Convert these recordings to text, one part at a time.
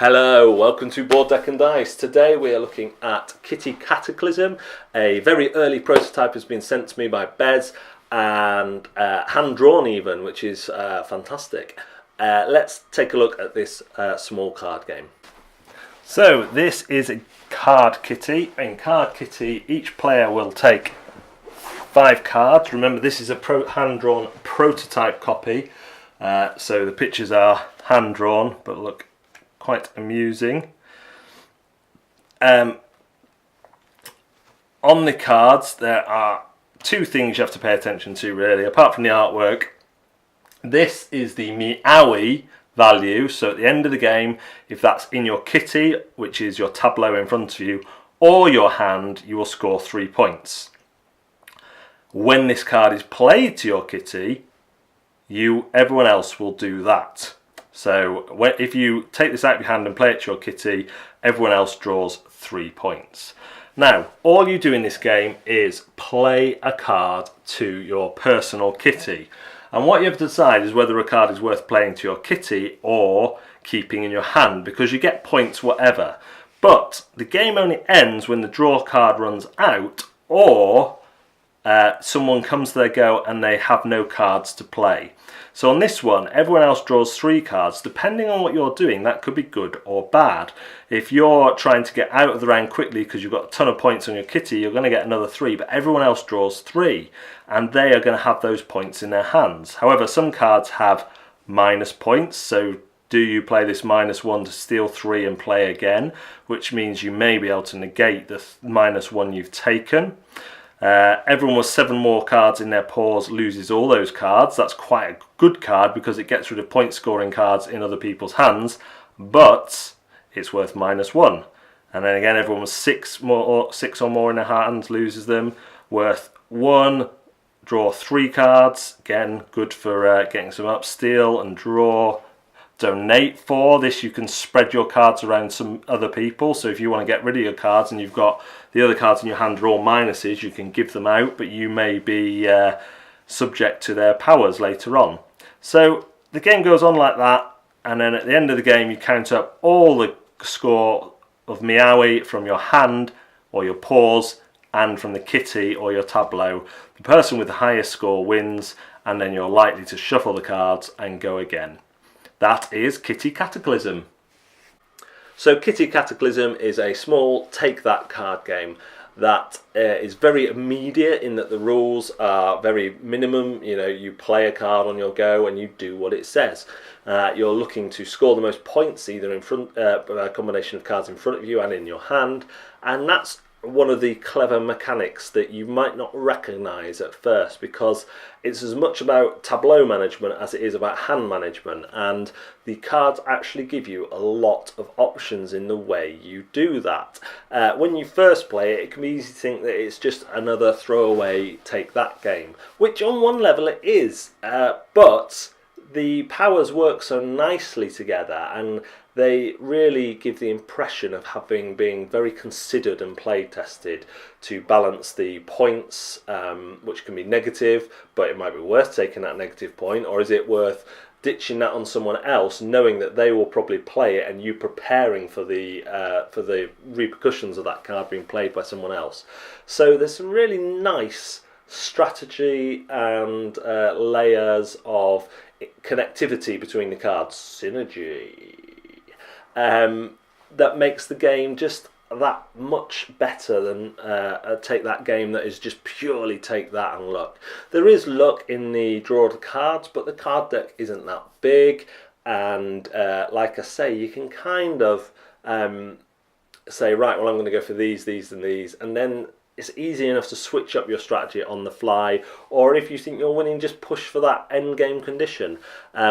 Hello, welcome to Board Deck and Dice. Today we are looking at Kitty Cataclysm. A very early prototype has been sent to me by Bez and hand-drawn even, which is fantastic. Let's take a look at this small card game. So this is a card kitty. In card kitty, each player will take 5 cards. Remember, this is a hand-drawn prototype copy, so the pictures are hand-drawn, but look quite amusing. On the cards there are 2 things you have to pay attention to really, apart from the artwork. This is the Meowie value, so at the end of the game, if that's in your kitty, which is your tableau in front of you, or your hand, you will score 3 points. When this card is played to your kitty, everyone else will do that. So if you take this out of your hand and play it to your kitty, everyone else draws 3 points. Now, all you do in this game is play a card to your personal kitty. And what you have to decide is whether a card is worth playing to your kitty or keeping in your hand, because you get points whatever. But the game only ends when the draw card runs out, or someone comes to their go and they have no cards to play. So on this one, everyone else draws 3 cards. Depending on what you're doing, that could be good or bad. If you're trying to get out of the round quickly because you've got a ton of points on your kitty, you're going to get another 3, but everyone else draws 3, and they are going to have those points in their hands. However, some cards have minus points, so do you play this -1 to steal 3 and play again, which means you may be able to negate the -1 you've taken. Everyone with 7 more cards in their paws loses all those cards. That's quite a good card because it gets rid of point scoring cards in other people's hands, but it's worth -1. And then again, everyone with 6 or more in their hands loses them, worth 1. Draw 3 cards, again good for getting some up. Steal and draw. Donate 4. This, you can spread your cards around some other people, so if you want to get rid of your cards and you've got the other cards in your hand are all minuses, you can give them out, but you may be subject to their powers later on. So the game goes on like that, and then at the end of the game you count up all the score of Meowie from your hand or your paws and from the kitty or your tableau. The person with the highest score wins, and then you're likely to shuffle the cards and go again. That is Kitty Cataclysm. So Kitty Cataclysm is a small take-that card game that is very immediate in that the rules are very minimum. You know, you play a card on your go and you do what it says. You're looking to score the most points either in front, a combination of cards in front of you and in your hand, and that's one of the clever mechanics that you might not recognise at first, because it's as much about tableau management as it is about hand management, and the cards actually give you a lot of options in the way you do that. When you first play it, it can be easy to think that it's just another throwaway take that game, which on one level it is, but the powers work so nicely together, and they really give the impression of being very considered and play tested to balance the points, which can be negative, but it might be worth taking that negative point, or is it worth ditching that on someone else, knowing that they will probably play it, and you preparing for the repercussions of that card being played by someone else. So there's some really nice strategy and layers of connectivity between the cards, synergy, that makes the game just that much better than a take that game that is just purely take that and luck. There is luck in the draw of the cards, but the card deck isn't that big, and like I say, you can kind of say, right, well, I'm going to go for these and these, and then it's easy enough to switch up your strategy on the fly, or if you think you're winning, just push for that end game condition,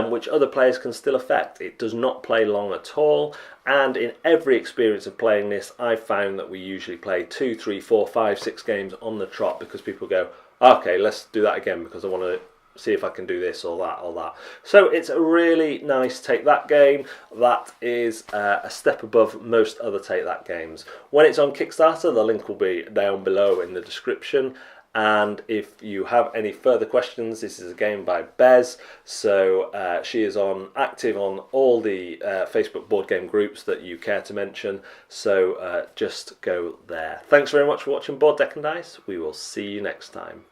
which other players can still affect. It does not play long at all, and in every experience of playing this, I've found that we usually play 2, 3, 4, 5, 6 games on the trot, because people go, okay, let's do that again because I want to see if I can do this or that or that. So it's a really nice take that game that is a step above most other take that games. When it's on Kickstarter, the link will be down below in the description. And if you have any further questions, this is a game by Bez, so she is active on all the Facebook board game groups that you care to mention, so just go there. Thanks very much for watching Board Deck and Dice. We will see you next time.